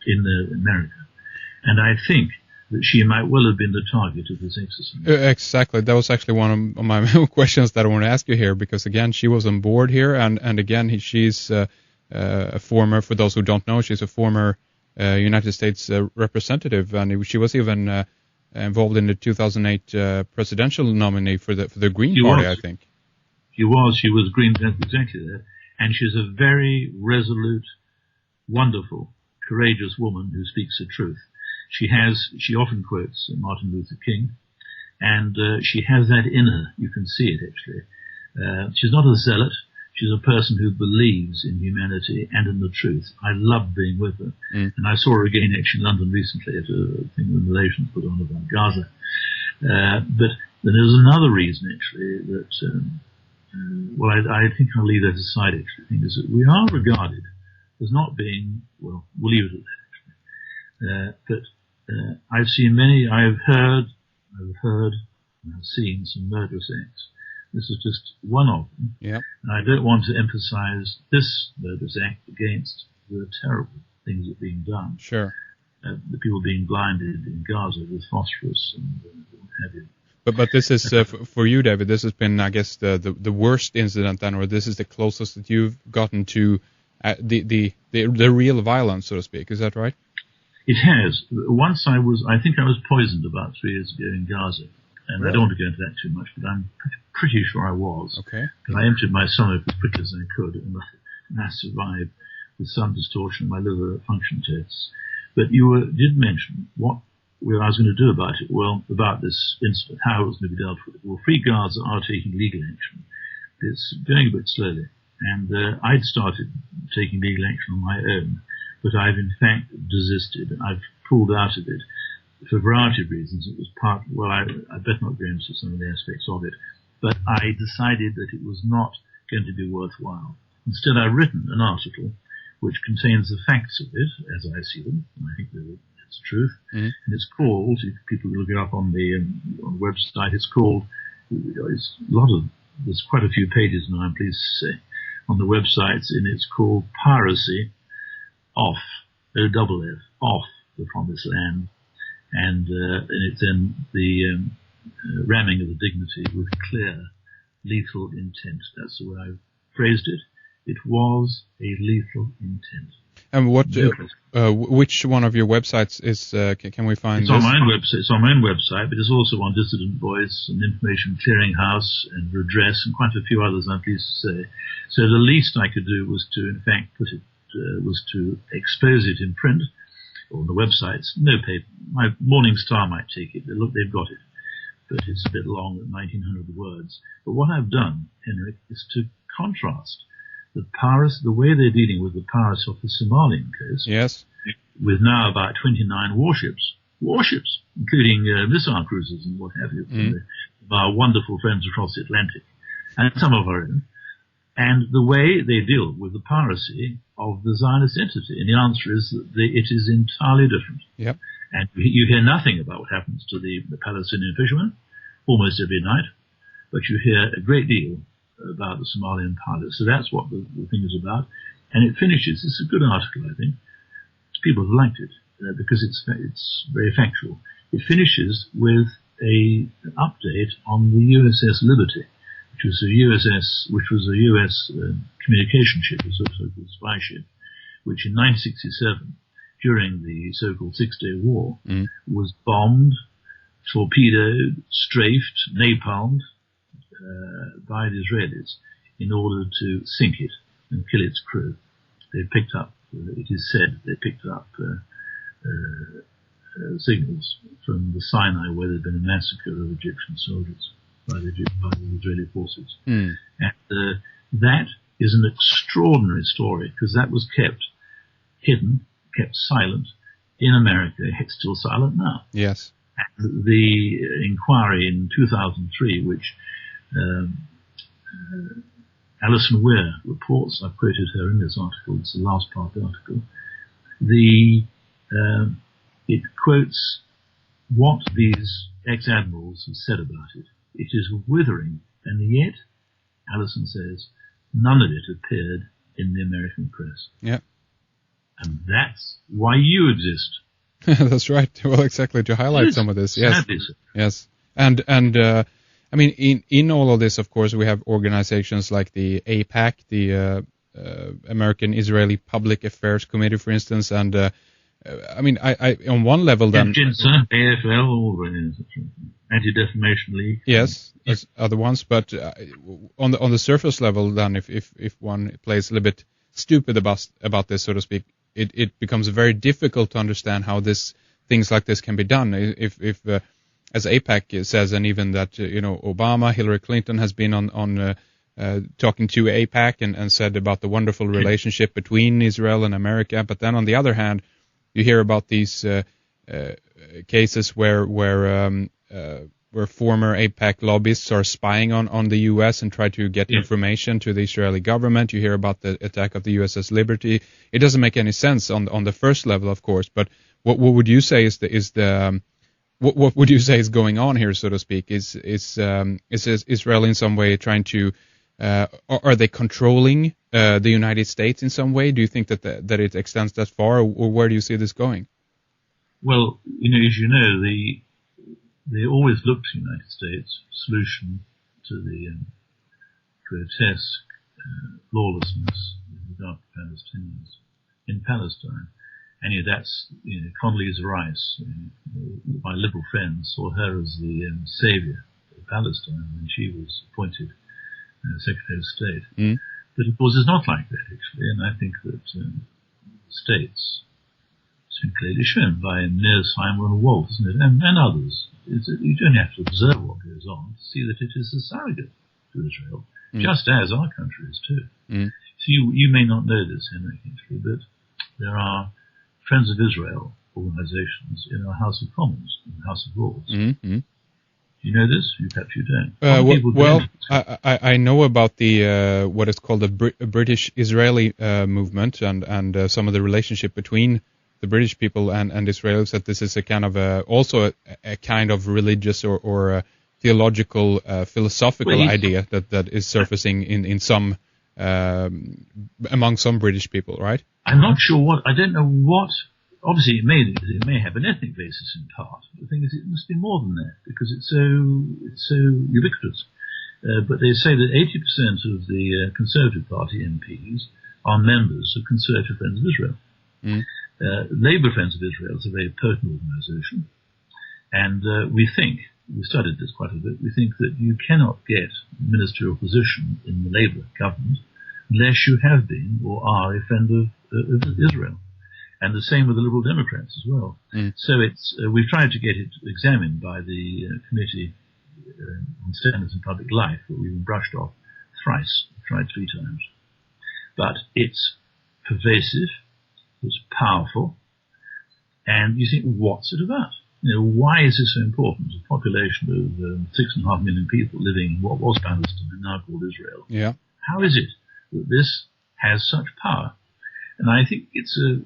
in America. And I think that she might well have been the target of this exercise. Exactly. That was actually one of my questions that I want to ask you here, because again, she was on board here, and again, she's a former, for those who don't know, she's a former United States representative, and she was even involved in the 2008 presidential nominee for the Green Party, I think. She was Green, exactly that. And she's a very resolute, wonderful, courageous woman who speaks the truth. She often quotes Martin Luther King, and she has that in her. You can see it, actually. She's not a zealot. She's a person who believes in humanity and in the truth. I love being with her. And I saw her again, actually, in London recently at a thing the Relations put on about Gaza. But there was another reason, actually, that, I think I'll leave that aside, actually. I think is that we are regarded as not being, well, we'll leave it at that, actually. But I've heard, and I've seen some murderous acts. This is just one of them. Yep. And I don't want to emphasize this murderous act against the terrible things that are being done. Sure. The people being blinded in Gaza with phosphorus and what have you. But this is, for you, David, this has been, I guess, the worst incident then, or this is the closest that you've gotten to the real violence, so to speak. Is that right? It has. Once I think I was poisoned about 3 years ago in Gaza. And I don't want to go into that too much, but I'm pretty sure I was. Okay. Because I emptied my stomach as quickly as I could, and I survived with some distortion in my liver function tests. But you did mention what I was going to do about it. Well, about this incident, how it was going to be dealt with. Well, Free Gaza are taking legal action. It's going a bit slowly. And I'd started taking legal action on my own, but I've in fact desisted. I've pulled out of it. For a variety of reasons. It was I better not go into some of the aspects of it, but I decided that it was not going to be worthwhile. Instead, I've written an article which contains the facts of it, as I see them, and I think that it's the truth, and it's called, if people look it up on the website, it's called, there's quite a few pages now, I'm pleased to say, on the websites, and it's called Piracy Off, O-double-F, Off the Promised Land. And it's then the ramming of the dignity with clear, lethal intent. That's the way I've phrased it. It was a lethal intent. And which one of your websites is? Can we find? It's on my own website. It's on my own website, but it's also on Dissident Voice and Information Clearinghouse and Redress and quite a few others, I'm pleased to say. So the least I could do was to, in fact, was to expose it in print. On the websites, no paper. My Morning Star might take it. They've got it, but it's a bit long at 1,900 words. But what I've done, Henrik, is to contrast the way they're dealing with the pirates off the Somalian coast. Yes. With now about 29 warships, including missile cruisers and what have you, from our wonderful friends across the Atlantic, and some of our own. And the way they deal with the piracy of the Zionist entity. And the answer is that it is entirely different. Yep. And you hear nothing about what happens to the Palestinian fishermen almost every night, but you hear a great deal about the Somalian pirates. So that's what the thing is about. And it finishes, it's a good article, I think. People have liked it because it's very factual. It finishes with an update on the USS Liberty, which was a US communication ship, a so-called spy ship, which in 1967, during the so-called Six-Day War, was bombed, torpedoed, strafed, napalmed by the Israelis in order to sink it and kill its crew. They picked up, it is said, signals from the Sinai where there had been a massacre of Egyptian soldiers by the Israeli forces. And that is an extraordinary story because that was kept hidden, kept silent in America. It's still silent now. Yes. And the inquiry in 2003, which Alison Weir reports, I've quoted her in this article, it's the last part of the article, it quotes what these ex-admirals have said about it. It is withering, and yet, Alison says, none of it appeared in the American press. Yeah. And that's why you exist. That's right. Well, exactly, to highlight some of this. Yes. Sadly so. Yes. And I mean, in all of this, of course, we have organizations like the AIPAC, the American Israeli Public Affairs Committee, for instance, and I mean, I on one level then... GINSA, AFL, all the Anti-Defamation League. Yes, as other ones, but on the surface level then, if one plays a little bit stupid about this, so to speak, it becomes very difficult to understand how things like this can be done. If as AIPAC says, and even that Obama, Hillary Clinton has been on talking to AIPAC and said about the wonderful relationship between Israel and America, but then on the other hand, you hear about these cases where former AIPAC lobbyists are spying on the U.S. and try to get information to the Israeli government. You hear about the attack of the USS Liberty. It doesn't make any sense on the first level, of course. But what would you say what would you say is going on here, so to speak? Is Israel in some way trying to are they controlling the United States in some way? Do you think that it extends that far, or where do you see this going? Well, as you know, they always look to the United States solution to the grotesque lawlessness with regard to Palestinians in Palestine. And that's Condoleezza Rice, my liberal friends, saw her as the savior of Palestine when she was appointed Secretary of State. Mm. But of course it's not like that, actually, and I think that states, it's been clearly shown by Mearsheimer and Walt, isn't it, and others, is that you don't have to observe what goes on to see that it is a surrogate to Israel, just as our country is too. Mm. So you may not know this, Henrik, actually, but there are Friends of Israel organizations in our House of Commons, in the House of Lords. Mm-hmm. Do you know this? Perhaps you don't. Well, I know about the what is called the British Israeli movement and some of the relationship between the British people and Israelis. That this is a kind of also a kind of religious or theological philosophical idea that is surfacing in some among some British people, right? I'm not sure I don't know what. Obviously, it may have an ethnic basis in part. The thing is, it must be more than that because it's so ubiquitous. But they say that 80% of the Conservative Party MPs are members of Conservative Friends of Israel. Mm. Labour Friends of Israel is a very potent organisation, and we studied this quite a bit. We think that you cannot get ministerial position in the Labour government unless you have been or are a friend of Israel. And the same with the Liberal Democrats as well. Mm. So we've tried to get it examined by the Committee on Standards in Public Life, but we've been brushed off thrice, tried 3 times. But it's pervasive, it's powerful, and you think, what's it about? Why is this so important? A population of 6.5 million people living in what was Palestine and now called Israel. Yeah. How is it that this has such power? And I think it's a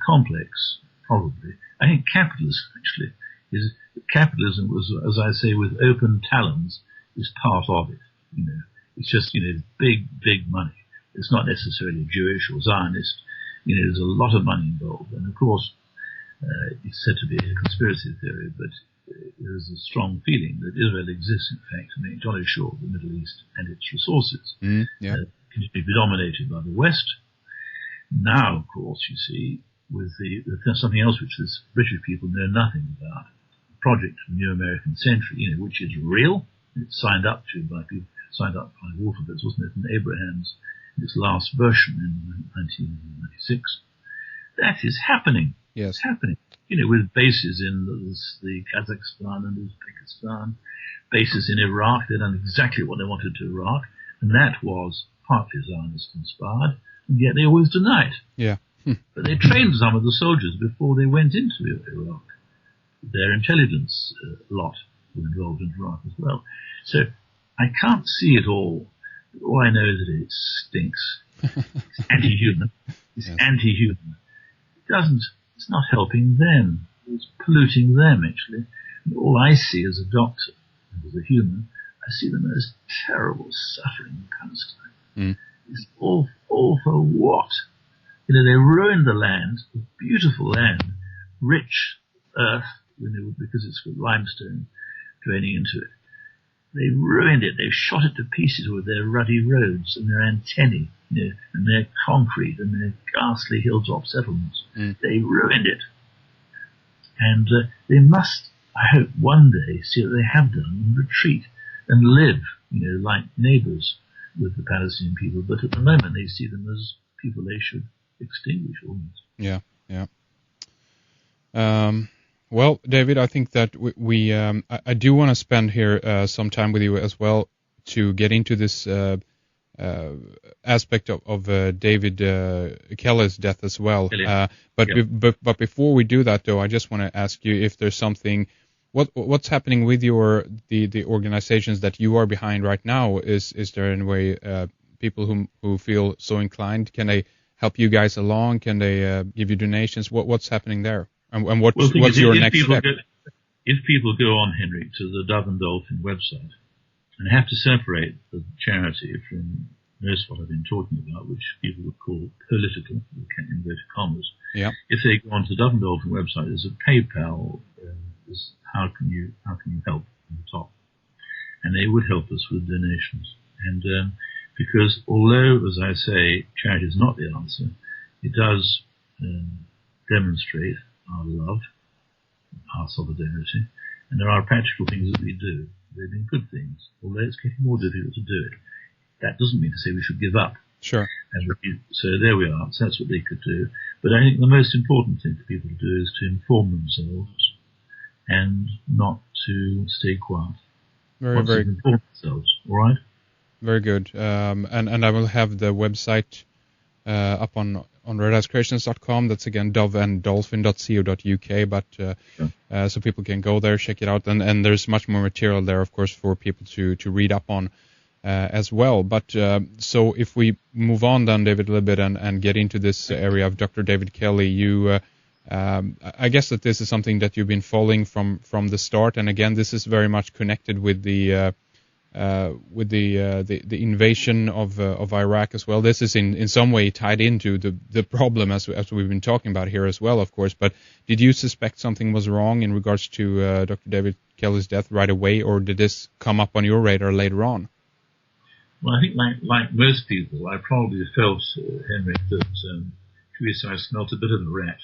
complex, probably. I think capitalism was, as I say, with open talons, is part of it. It's just big money. It's not necessarily Jewish or Zionist. There's a lot of money involved, and of course, it's said to be a conspiracy theory, but there is a strong feeling that Israel exists, in fact, to make jolly sure the Middle East and its resources continue to be dominated by the West. Now, of course, you see, with something else which the British people know nothing about, the project of the New American Century, which is real. It's signed up by Waterford's, wasn't it, and Abraham's, in its last version in 1996. That is happening. Yes. It's happening. With bases in the Kazakhstan and Uzbekistan, bases in Iraq. They've done exactly what they wanted to Iraq, and that was partly Zionist inspired. And yet they always deny it. Yeah. But they trained some of the soldiers before they went into Iraq. Their intelligence lot were involved in Iraq as well. So I can't see it all. All I know is that it stinks. It's anti-human. It's anti-human. It's not helping them. It's polluting them, actually. And all I see as a doctor and as a human, I see the most terrible suffering in Palestine. Mm. It's all for what? They ruined the land, beautiful land, rich earth, because it's got limestone draining into it. They ruined it. They shot it to pieces with their ruddy roads and their antennae, and their concrete and their ghastly hilltop settlements. They ruined it. And they must, I hope, one day see what they have done and retreat and live, like neighbors with the Palestinian people. But at the moment, they see them as people they should extinguish almost. Yeah. Well, David, I think that I do want to spend here some time with you as well to get into this aspect of David Kelly's death as well. But before we do that, though, I just want to ask you if there's something. What's happening with the organizations that you are behind right now? Is there any way people who feel so inclined, can they help you guys along? Can they give you donations? What's happening there? And what's your next step? If people go on, Henrik, to the Dove and Dolphin website, and have to separate the charity from most of what I've been talking about, which people would call political, in inverted commas. Yeah. If they go on to the Dove and Dolphin website, there's a PayPal. How can you help on the top? And they would help us with donations. And because although, as I say, charity is not the answer, it does demonstrate our love, our solidarity, and there are practical things that we do. They've been good things, although it's getting more difficult to do it. That doesn't mean to say we should give up. Sure. So there we are. So that's what they could do. But I think the most important thing for people to do is to inform themselves and not to stay quiet. Very. Inform themselves, all right? Very good. And I will have the website up on redicecreations.com. That's again doveanddolphin.co.uk. But so people can go there, check it out, and there's much more material there, of course, for people to read up on as well. But so if we move on then, David, a little bit and get into this area of Dr. David Kelly, you. I guess that this is something that you've been following from the start, and again, this is very much connected with the invasion of Iraq as well. This is in some way tied into the problem as we've been talking about here as well, of course. But did you suspect something was wrong in regards to Dr. David Kelly's death right away, or did this come up on your radar later on? Well, I think like most people, I probably felt, Henrik, that I smelt a bit of a rat.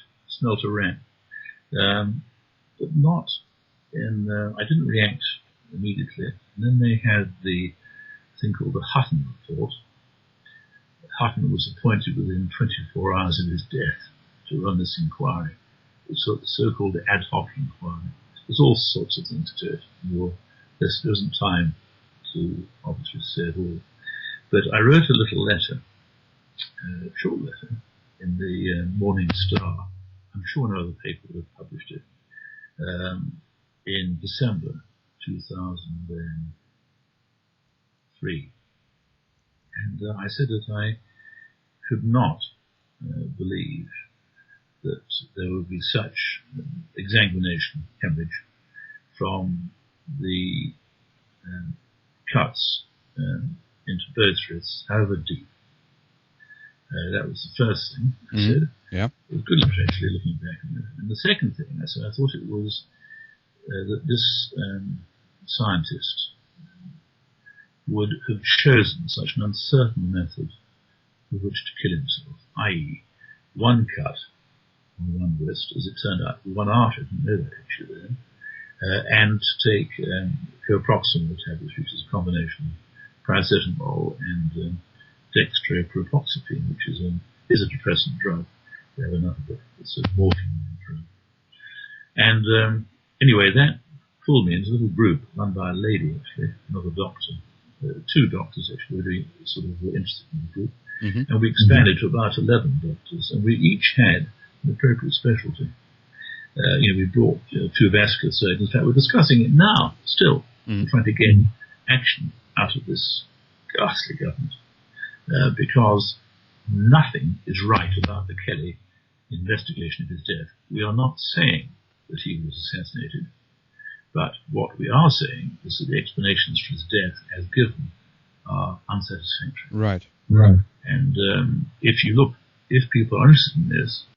But not in. I didn't react immediately. And then they had the thing called the Halpin report. Halpin was appointed within 24 hours of his death to run this inquiry, the so-called ad hoc inquiry. There's all sorts of things to it. There isn't time to obviously say it all. But I wrote a little letter, a short letter, in the Morning Star. I'm sure no other paper would have published it, in December 2003. And I said that I could not believe that there would be such exsanguination, hemorrhage, from the cuts into both wrists, however deep. That was the first thing I said. Yeah. It was good actually looking back on it. And the second thing I said, I thought it was that this scientist would have chosen such an uncertain method with which to kill himself, i.e. one cut on one wrist, as it turned out, one artery, I didn't know that actually then, and to take coproximate tablets, which is a combination of paracetamol and dextropropoxyphene, which is a depressant drug. They have enough of it. It's a morphine drug. And anyway, that pulled me into a little group run by a lady, actually, another doctor. Two doctors, actually, were interested in the group. Mm-hmm. And we expanded to about 11 doctors, and we each had an appropriate specialty. We brought two vascular surgeons. In fact, we're discussing it now, still, trying to get action out of this ghastly government, because nothing is right about the Kelly investigation of his death. We are not saying that he was assassinated, but what we are saying is that the explanations for his death, as given, are unsatisfactory. Right. And if you look if people are interested in this,